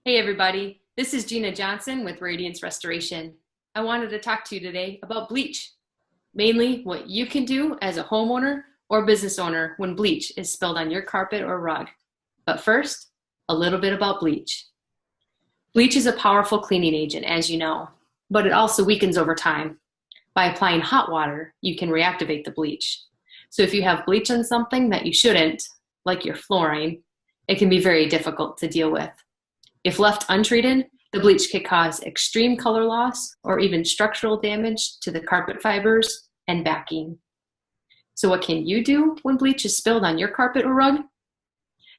Hey everybody, this is Gina Johnson with Radiance Restoration. I wanted to talk to you today about bleach, mainly what you can do as a homeowner or business owner when bleach is spilled on your carpet or rug. But first, a little bit about bleach. Bleach is a powerful cleaning agent, as you know, but it also weakens over time. By applying hot water, you can reactivate the bleach. So if you have bleach on something that you shouldn't, like your flooring, it can be very difficult to deal with. If left untreated, the bleach could cause extreme color loss or even structural damage to the carpet fibers and backing. So what can you do when bleach is spilled on your carpet or rug?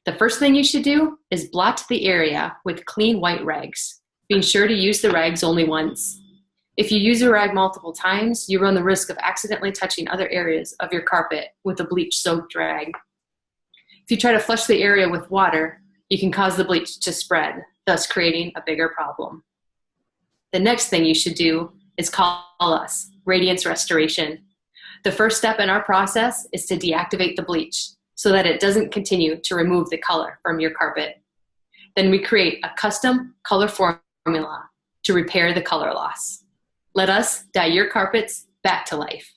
The first thing you should do is blot the area with clean white rags, being sure to use the rags only once. If you use a rag multiple times, you run the risk of accidentally touching other areas of your carpet with a bleach-soaked rag. If you try to flush the area with water, you can cause the bleach to spread, thus creating a bigger problem. The next thing you should do is call us, Radiance Restoration. The first step in our process is to deactivate the bleach so that it doesn't continue to remove the color from your carpet. Then we create a custom color formula to repair the color loss. Let us dye your carpets back to life.